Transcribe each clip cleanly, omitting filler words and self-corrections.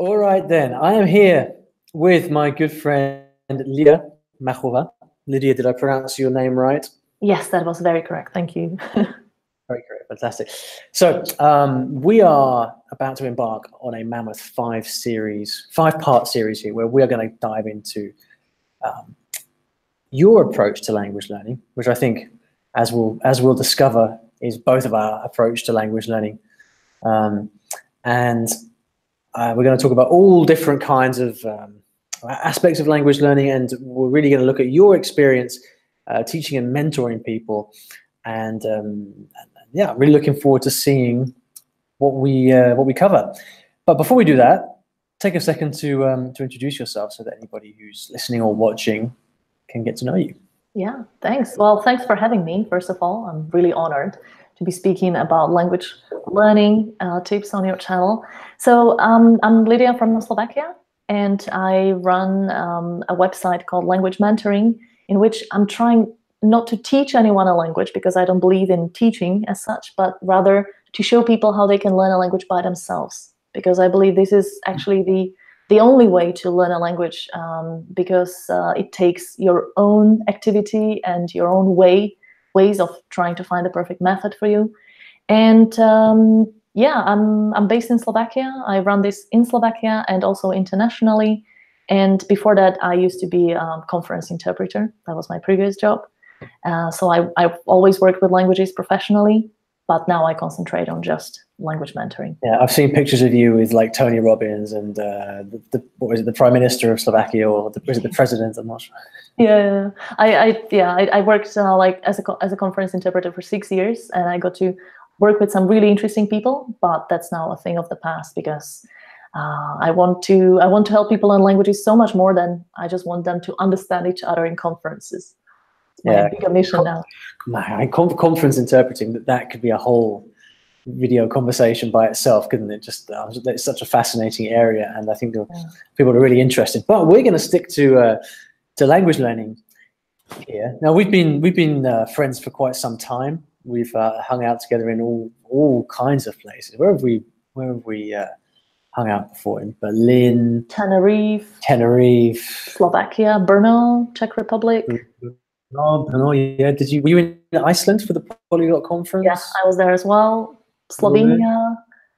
All right then, I am here with my good friend Lydia Machova. Lydia, did I pronounce your name right? Yes, that was very correct. Thank you. Very correct, fantastic. So we are about to embark on a mammoth five-part series here, where we are going to dive into your approach to language learning, which I think, as we'll discover, is both of our approach to language learning, and we're going to talk about all different kinds of aspects of language learning, and we're really going to look at your experience teaching and mentoring people, and yeah, really looking forward to seeing what we cover. But before we do that, take a second to introduce yourself so that anybody who's listening or watching can get to know you. Yeah, thanks. Well, thanks for having me. First of all, I'm really honored to be speaking about language learning tips on your channel. So I'm Lydia from Slovakia, and I run a website called Language Mentoring, in which I'm trying not to teach anyone a language, because I don't believe in teaching as such, but rather to show people how they can learn a language by themselves, because I believe this is actually the only way to learn a language, because it takes your own activity and your own ways of trying to find the perfect method for you. And yeah, I'm based in Slovakia. I run this in Slovakia and also internationally. And before that, I used to be a conference interpreter. That was my previous job. So I've always worked with languages professionally, but now I concentrate on just language mentoring. Yeah, I've seen pictures of you with like Tony Robbins and what was it, the Prime Minister of Slovakia, or was it the President? I'm not sure. Yeah, I worked like as a conference interpreter for 6 years, and I got to work with some really interesting people. But that's now a thing of the past, because I want to help people learn languages so much more than I just want them to understand each other in conferences. It's my bigger mission now. Conference interpreting, that could be a whole video conversation by itself, couldn't it? Just it's such a fascinating area, and I think people are really interested. But we're going to stick to language learning here. Now we've been friends for quite some time. We've hung out together in all kinds of places. Where have we hung out before? In Berlin, Tenerife, Slovakia, Brno, Czech Republic. Oh yeah. Were you in Iceland for the Polyglot Conference? Yeah, I was there as well. Slovenia.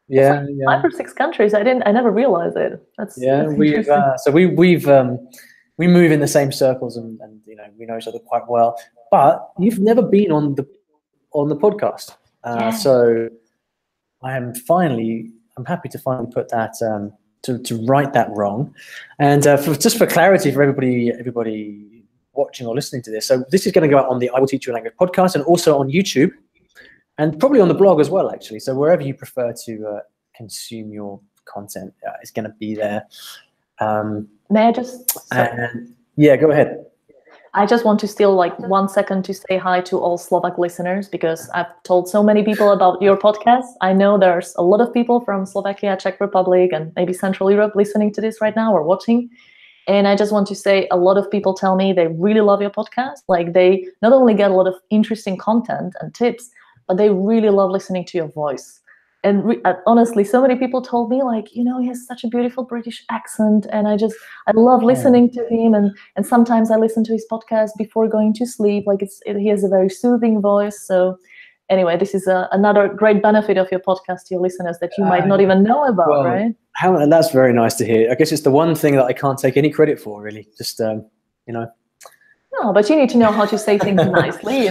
Yeah, like 5 or 6 countries. I never realized it. That's we've so we move in the same circles, and you know, we know each other quite well. But you've never been on the podcast, so I'm happy to finally put that to right that wrong, and just for clarity for everybody watching or listening to this. So this is going to go out on the I Will Teach You a Language podcast, and also on YouTube, and probably on the blog as well, actually. So wherever you prefer to consume your content, it's going to be there. May I just? Yeah, go ahead. I just want to steal like 1 second to say hi to all Slovak listeners, because I've told so many people about your podcast. I know there's a lot of people from Slovakia, Czech Republic, and maybe Central Europe listening to this right now or watching. And I just want to say, a lot of people tell me they really love your podcast. Like, they not only get a lot of interesting content and tips, but they really love listening to your voice. And honestly, so many people told me, like, he has such a beautiful British accent, and I love listening to him. And sometimes I listen to his podcast before going to sleep. Like, he has a very soothing voice. So anyway, this is another great benefit of your podcast to your listeners that you might not even know about, right? And that's very nice to hear. I guess it's the one thing that I can't take any credit for, really. Just No, but you need to know how to say things nicely.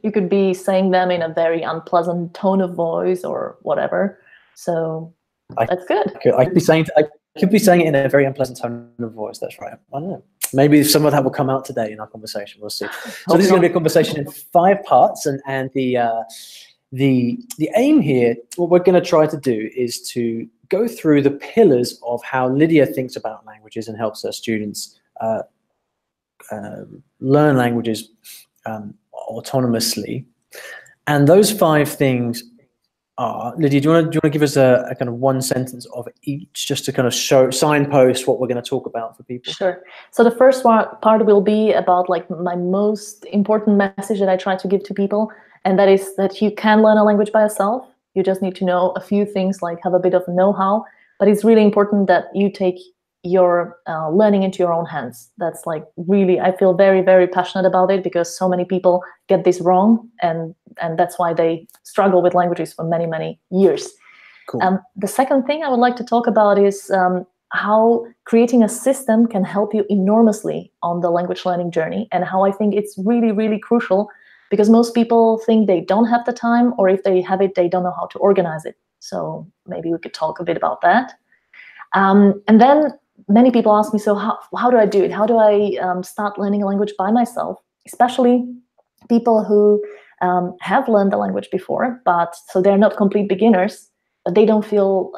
You could be saying them in a very unpleasant tone of voice or whatever. So that's good. I could be saying it in a very unpleasant tone of voice. That's right. I don't know. Maybe some of that will come out today in our conversation. We'll see. So this is going to be a conversation in 5 parts, and the aim here, what we're going to try to do, is to go through the pillars of how Lydia thinks about languages and helps her students learn languages autonomously. And those 5 things are, Lydia, do you want to give us a kind of 1 sentence of each, just to kind of signpost what we're going to talk about for people? Sure. So the first part will be about like my most important message that I try to give to people, and that is that you can learn a language by yourself. You just need to know a few things, like have a bit of know-how, but it's really important that you take your learning into your own hands. That's like really, I feel very, very passionate about it, because so many people get this wrong, and that's why they struggle with languages for many, many years. Cool. The second thing I would like to talk about is how creating a system can help you enormously on the language learning journey, and how I think it's really, really crucial, because most people think they don't have the time, or if they have it, they don't know how to organize it. So maybe we could talk a bit about that. And then many people ask me, so how do I do it? How do I start learning a language by myself? Especially people who have learned the language before, but so they're not complete beginners, but they don't feel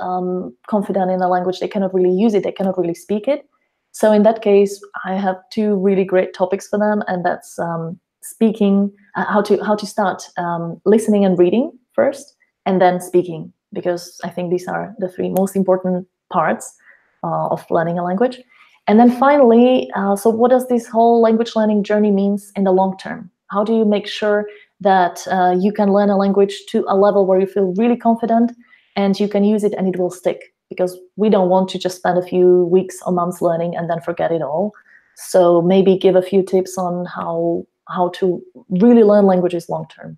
confident in the language. They cannot really use it. They cannot really speak it. So in that case, I have two really great topics for them, and that's speaking, how to start listening and reading first, and then speaking, because I think these are the three most important parts of learning a language. And then finally, so what does this whole language learning journey means in the long term? How do you make sure that you can learn a language to a level where you feel really confident and you can use it and it will stick? Because we don't want to just spend a few weeks or months learning and then forget it all. So maybe give a few tips on how to really learn languages long term.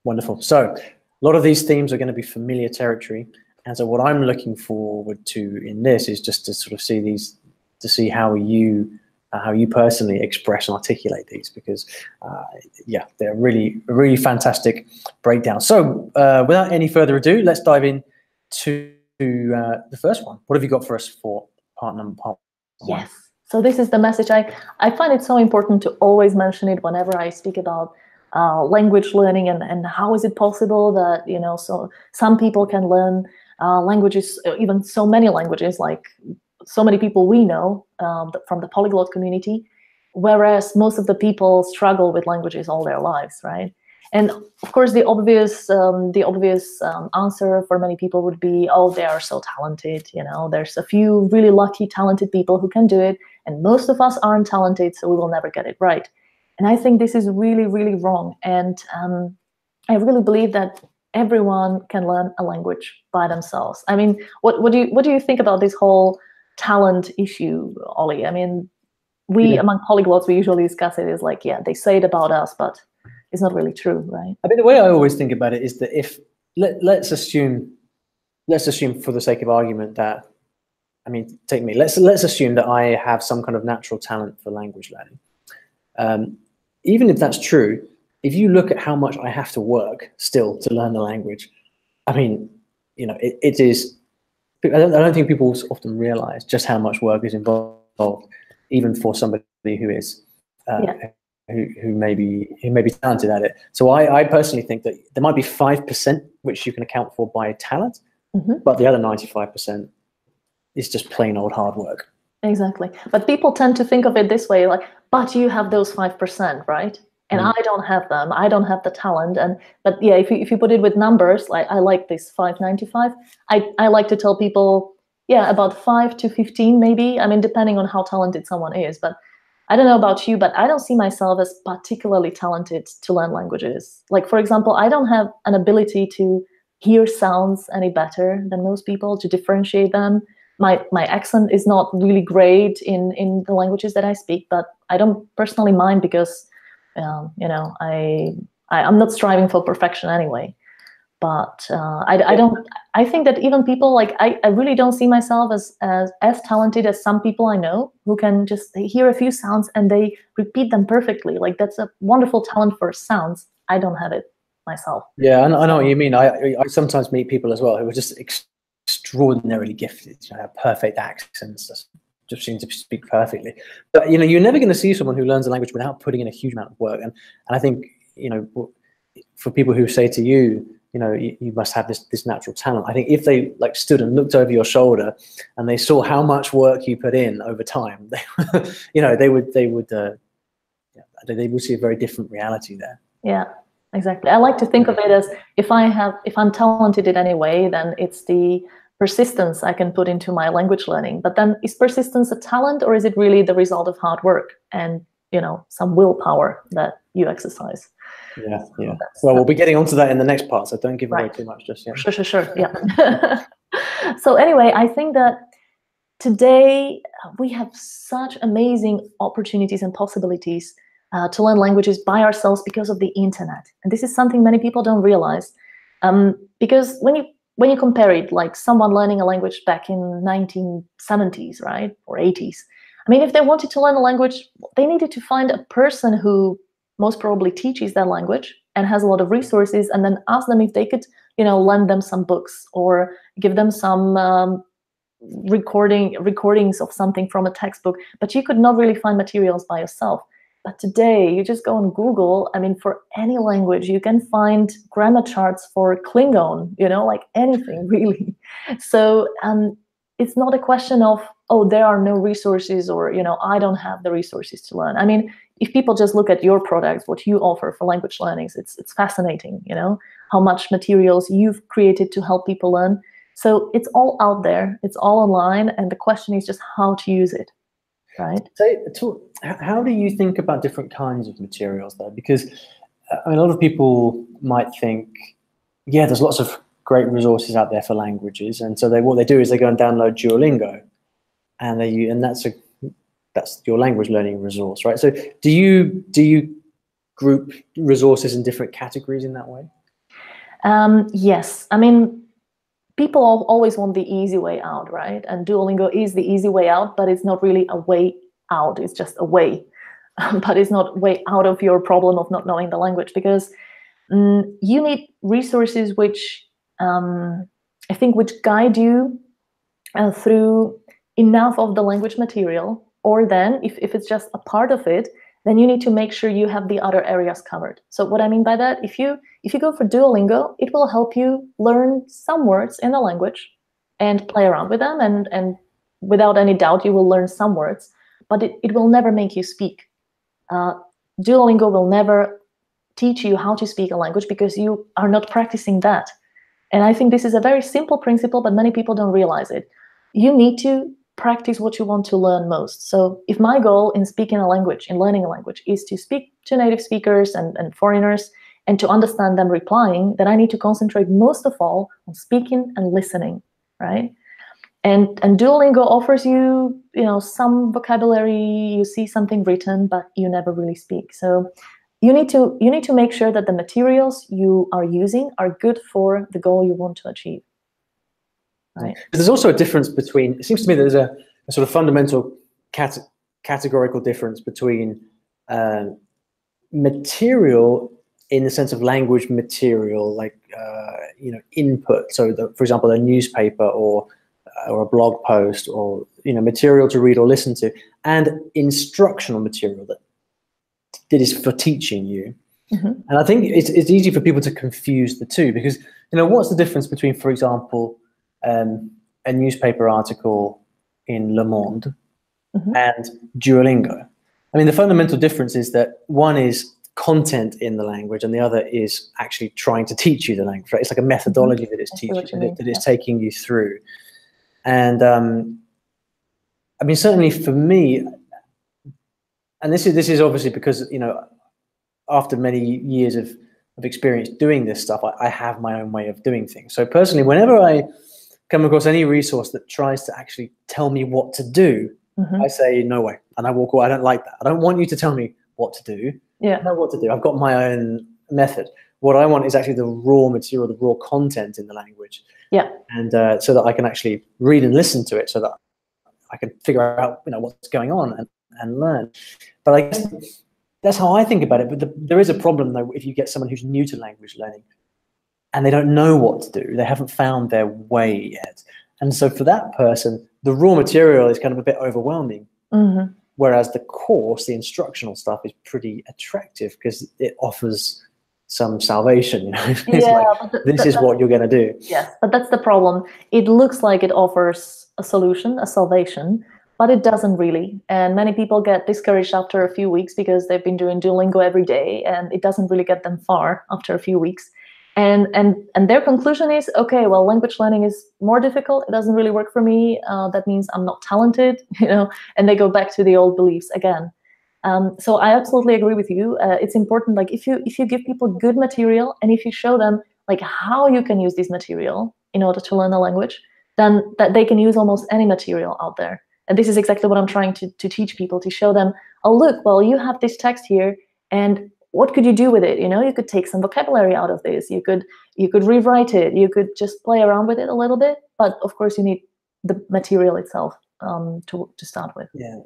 Wonderful. So a lot of these themes are going to be familiar territory. And so what I'm looking forward to in this is just to sort of see these, to see how you personally express and articulate these, because yeah, they're really fantastic breakdowns. So without any further ado, let's dive in to the first one. What have you got for us for part one? Yes. So this is the message. I find it so important to always mention it whenever I speak about language learning, and how is it possible that, you know, so some people can learn languages, even so many languages, like so many people we know from the polyglot community, whereas most of the people struggle with languages all their lives, right? And of course, the obvious answer for many people would be, oh, they are so talented. You know, there's a few really lucky, talented people who can do it, and most of us aren't talented, so we will never get it right. And I think this is really, really wrong. And I really believe that everyone can learn a language by themselves. I mean, what do you think about this whole talent issue, Olly? I mean, among polyglots, we usually discuss it as like, yeah, they say it about us, but it's not really true, right? I mean, the way I always think about it is that if let's assume for the sake of argument that, I mean, take me. Let's assume that I have some kind of natural talent for language learning. Even if that's true, if you look at how much I have to work still to learn the language, I mean, you know, it is. I don't think people often realize just how much work is involved, even for somebody who is who may be talented at it. So I personally think that there might be 5% which you can account for by talent, but the other 95% is just plain old hard work. Exactly. But people tend to think of it this way, like, but you have those 5%, right? And I don't have them. I don't have the talent. But yeah, if you put it with numbers, like I like this 595. I like to tell people, yeah, about 5 to 15 maybe. I mean, depending on how talented someone is. But I don't know about you, but I don't see myself as particularly talented to learn languages. Like, for example, I don't have an ability to hear sounds any better than most people, to differentiate them. My accent is not really great in the languages that I speak, but I don't personally mind, because you know, I'm not striving for perfection anyway. But I think that even people like, I really don't see myself as talented as some people I know who can just hear a few sounds and they repeat them perfectly. Like, that's a wonderful talent for sounds. I don't have it myself. Yeah, I know what you mean. I sometimes meet people as well who are just extraordinarily gifted, you know, have perfect accents, just seem to speak perfectly. But, you know, you're never going to see someone who learns a language without putting in a huge amount of work. And I think, you know, for people who say to you, you know, you must have this natural talent, I think if they like stood and looked over your shoulder and they saw how much work you put in over time, they, you know, they would see a very different reality there. Yeah, exactly. I like to think of it as, if I'm talented in any way, then it's the persistence I can put into my language learning. But then, is persistence a talent, or is it really the result of hard work and, you know, some willpower that you exercise? Yeah. Well, we'll be getting onto that in the next part, so don't give away too much just yet. Sure. Yeah. So anyway, I think that today we have such amazing opportunities and possibilities to learn languages by ourselves because of the internet. And this is something many people don't realize. Because when you compare it, like someone learning a language back in 1970s, right, or 80s, I mean, if they wanted to learn a language, they needed to find a person who most probably teaches that language and has a lot of resources, and then ask them if they could, lend them some books or give them some recordings of something from a textbook. But you could not really find materials by yourself. But today, you just go on Google. I mean, for any language, you can find grammar charts for Klingon, like anything really. So it's not a question of, oh, there are no resources, or, I don't have the resources to learn. I mean, if people just look at your products, what you offer for language learnings, it's fascinating, how much materials you've created to help people learn. So it's all out there, it's all online, and the question is just how to use it, right? So how do you think about different kinds of materials though? Because I mean, a lot of people might think, yeah, there's lots of great resources out there for languages, and so what they do is they go and download Duolingo, and that's your language learning resource, right? So do you group resources in different categories in that way? Yes, I mean, people always want the easy way out, right? And Duolingo is the easy way out, but it's not really a way out. It's just a way, but it's not a way out of your problem of not knowing the language, because you need resources which I think which guide you through enough of the language material, or then if it's just a part of it, then you need to make sure you have the other areas covered. So what I mean by that, if you go for Duolingo, it will help you learn some words in the language and play around with them, and without any doubt, you will learn some words, but it will never make you speak. Duolingo will never teach you how to speak a language because you are not practicing that. And I think this is a very simple principle, but many people don't realize it. You need to practice what you want to learn most. So if my goal in speaking a language, in learning a language, is to speak to native speakers and foreigners and to understand them replying, then I need to concentrate most of all on speaking and listening, right? And Duolingo offers you, some vocabulary, you see something written, but you never really speak. So you need to make sure that the materials you are using are good for the goal you want to achieve. Right. There's also a difference between, it seems to me that there's a sort of fundamental categorical difference between material in the sense of language material, like input. So, for example, a newspaper or a blog post, or material to read or listen to, and instructional material that is for teaching you. Mm-hmm. And I think it's easy for people to confuse the two, because what's the difference between, for example, a newspaper article in Le Monde mm-hmm. and Duolingo? I mean, the fundamental difference is that one is content in the language and the other is actually trying to teach you the language, right? It's like a methodology mm-hmm. that it's teaching, that it's taking you through. And I mean, certainly for me, and this is obviously because, after many years of experience doing this stuff, I have my own way of doing things. So personally, whenever I come across any resource that tries to actually tell me what to do, mm-hmm. I say, no way. And I walk away. I don't like that. I don't want you to tell me what to do. Yeah. I know what to do. I've got my own method. What I want is actually the raw material, the raw content in the language. Yeah. And so that I can actually read and listen to it, so that I can figure out, what's going on and learn. But I guess that's how I think about it. But there is a problem, though, if you get someone who's new to language learning and they don't know what to do. They haven't found their way yet. And so for that person, the raw material is kind of a bit overwhelming. Mm-hmm. Whereas the course, the instructional stuff, is pretty attractive because it offers some salvation. It's this is what you're going to do. Yes, but that's the problem. It looks like it offers a solution, a salvation, but it doesn't really. And many people get discouraged after a few weeks because they've been doing Duolingo every day, and it doesn't really get them far after a few weeks. And their conclusion is, okay, well, language learning is more difficult. It doesn't really work for me. That means I'm not talented, and they go back to the old beliefs again. So I absolutely agree with you. It's important, like if you give people good material and if you show them like how you can use this material in order to learn the language, then that they can use almost any material out there. And this is exactly what I'm trying to teach people, to show them, oh, look, well, you have this text here, and what could you do with it? You know, you could take some vocabulary out of this. You could rewrite it. You could just play around with it a little bit. But of course, you need the material itself to start with. Yeah.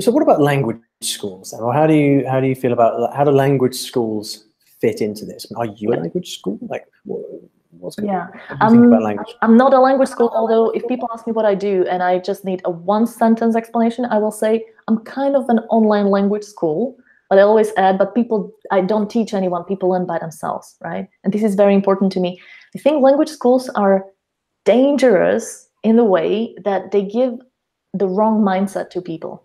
So what about language schools? Or how do you feel about, how do language schools fit into this? Are you a language school? Like, what's going on? What do you think about language? I'm not a language school, although if people ask me what I do and I just need a one-sentence explanation, I will say I'm kind of an online language school. But I always add, but I don't teach anyone, people learn by themselves, right? And this is very important to me. I think language schools are dangerous in the way that they give the wrong mindset to people.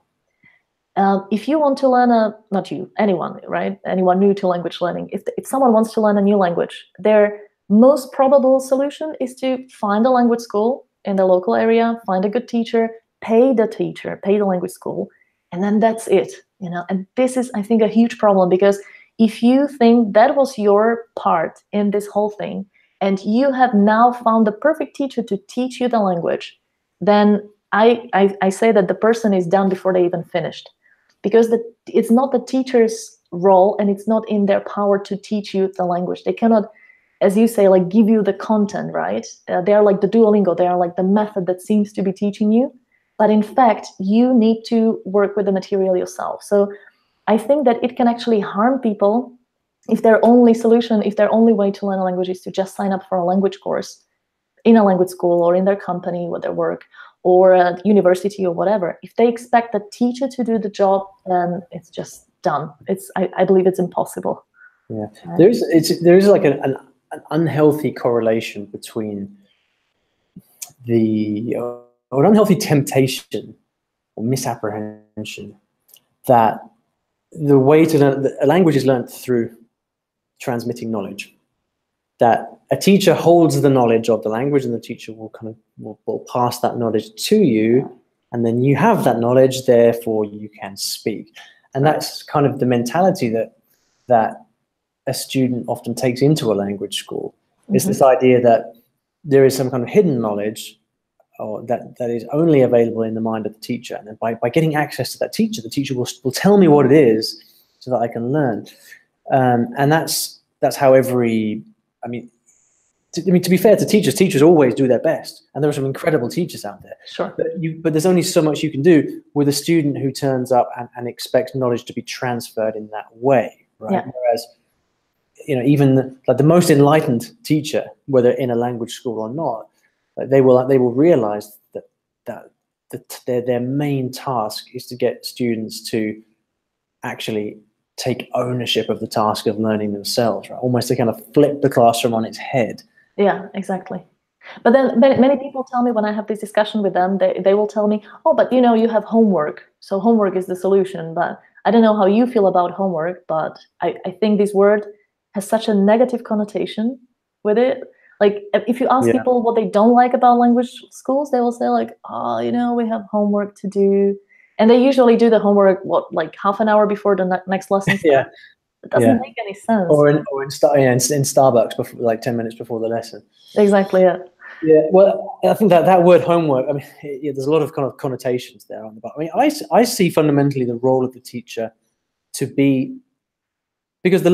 If you want to learn not you, anyone, right? Anyone new to language learning, if someone wants to learn a new language, their most probable solution is to find a language school in the local area, find a good teacher, pay the language school, and then that's it. You know, and this is, I think, a huge problem, because if you think that was your part in this whole thing, and you have now found the perfect teacher to teach you the language, then I say that the person is done before they even finished, because it's not the teacher's role, and it's not in their power to teach you the language. They cannot, as you say, like give you the content, right? They are like the Duolingo. They are like the method that seems to be teaching you. But in fact, you need to work with the material yourself. So I think that it can actually harm people if their only solution, if their only way to learn a language is to just sign up for a language course in a language school or in their company with their work or at university or whatever. If they expect the teacher to do the job, then it's just done. I believe it's impossible. Yeah, there is like an unhealthy correlation between or an unhealthy temptation or misapprehension that the way to learn a language is learned through transmitting knowledge. That a teacher holds the knowledge of the language, and the teacher will pass that knowledge to you, and then you have that knowledge, therefore you can speak. And that's kind of the mentality that a student often takes into a language school. It's this idea that there is some kind of hidden knowledge, or that is only available in the mind of the teacher. And then by getting access to that teacher, the teacher will tell me what it is so that I can learn. And that's how to be fair to teachers always do their best. And there are some incredible teachers out there. Sure. But there's only so much you can do with a student who turns up and expects knowledge to be transferred in that way, right? Yeah. Whereas, you know, even like the most enlightened teacher, whether in a language school or not, they will realize that their main task is to get students to actually take ownership of the task of learning themselves, right? Almost to kind of flip the classroom on its head. Yeah, exactly. But then many people tell me when I have this discussion with them, they will tell me, oh, but you know, you have homework, so homework is the solution. But I don't know how you feel about homework, but I think this word has such a negative connotation with it. Like, if you ask people what they don't like about language schools, they will say like, oh, you know, we have homework to do. And they usually do the homework, like half an hour before the next lesson starts. Yeah. It doesn't make any sense. Or in Starbucks, before, like 10 minutes before the lesson. Exactly, yeah. Yeah, well, I think that word homework, I mean, there's a lot of kind of connotations there on the back. I mean, I see fundamentally the role of the teacher to be, because any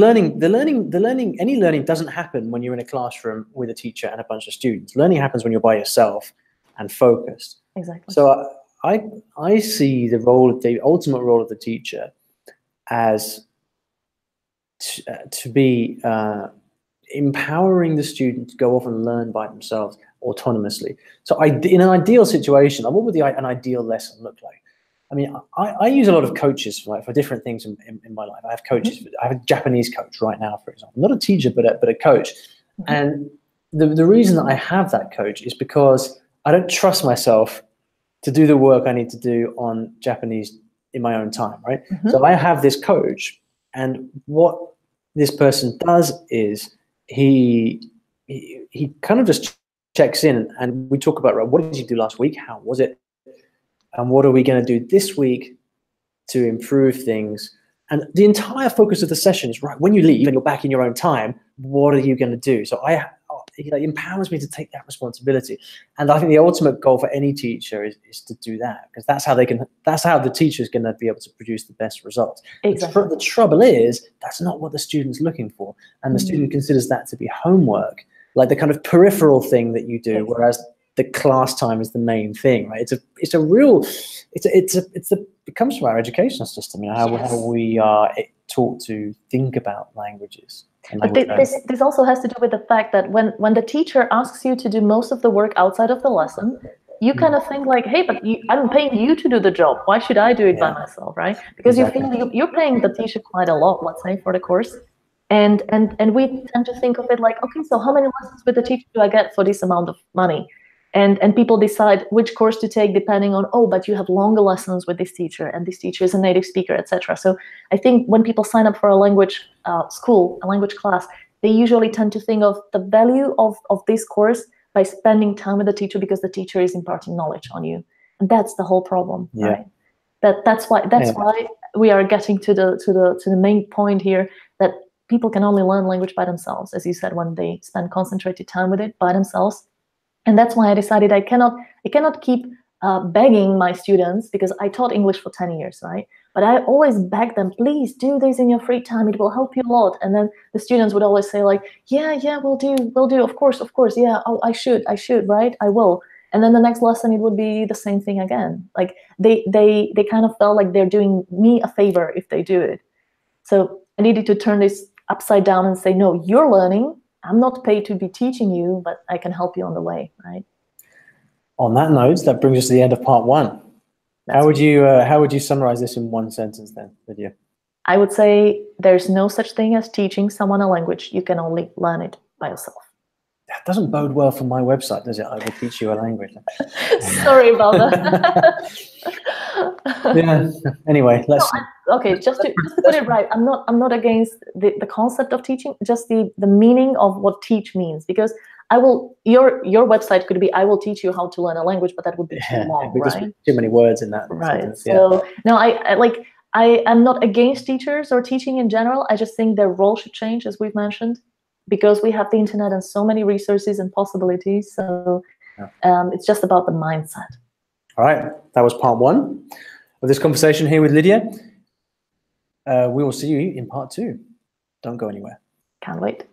learning doesn't happen when you're in a classroom with a teacher and a bunch of students. Learning happens when you're by yourself and focused. Exactly. So I see the ultimate role of the teacher as to be empowering the student to go off and learn by themselves autonomously. So in an ideal situation, what would an ideal lesson look like? I mean, I use a lot of coaches for different things in my life. I have coaches. I have a Japanese coach right now, for example. Not a teacher, but a coach. And the reason that I have that coach is because I don't trust myself to do the work I need to do on Japanese in my own time, right? So I have this coach, and what this person does is he kind of just checks in, and we talk about, right, what did you do last week? How was it? And what are we going to do this week to improve things? And the entire focus of the session is, right, when you leave and you're back in your own time, what are you going to do? So he like empowers me to take that responsibility. And I think the ultimate goal for any teacher is to do that, because that's how the teacher is going to be able to produce the best results. Exactly. The trouble is that's not what the student's looking for, and the student considers that to be homework, like the kind of peripheral thing that you do, whereas the class time is the main thing, right? It comes from our educational system, you know, how we are taught to think about languages. But this also has to do with the fact that when the teacher asks you to do most of the work outside of the lesson, you kind of think like, hey, but I'm paying you to do the job. Why should I do it by myself, right? Because you feel you're paying the teacher quite a lot, let's say, for the course. And we tend to think of it like, okay, so how many lessons with the teacher do I get for this amount of money? And people decide which course to take depending on, oh, but you have longer lessons with this teacher, and this teacher is a native speaker, etc. So I think when people sign up for a language school, a language class, they usually tend to think of the value of this course by spending time with the teacher, because the teacher is imparting knowledge on you, and that's the whole problem, right? That's why we are getting to the main point here, that people can only learn language by themselves, as you said, when they spend concentrated time with it by themselves. And that's why I decided I cannot keep begging my students, because I taught English for 10 years, right? But I always beg them, please do this in your free time. It will help you a lot. And then the students would always say like, yeah, we'll do. Of course. Yeah. Oh, I should, right? I will. And then the next lesson, it would be the same thing again. Like they kind of felt like they're doing me a favor if they do it. So I needed to turn this upside down and say, no, you're learning. I'm not paid to be teaching you, but I can help you on the way, right? On that note, that brings us to the end of part one. How would you summarize this in one sentence then, Lydia? I would say there's no such thing as teaching someone a language. You can only learn it by yourself. That doesn't bode well for my website, does it? I will teach you a language. Sorry about that. Yeah. Anyway, let's. No, okay, just to put it right, I'm not against the concept of teaching, just the meaning of what teach means, because your website could be, I will teach you how to learn a language, but that would be too long, right? Too many words in that sentence. Yeah. So no, I am not against teachers or teaching in general. I just think their role should change, as we've mentioned, because we have the internet and so many resources and possibilities. So it's just about the mindset. All right, that was part one of this conversation here with Lydia. We will see you in part two. Don't go anywhere. Can't wait.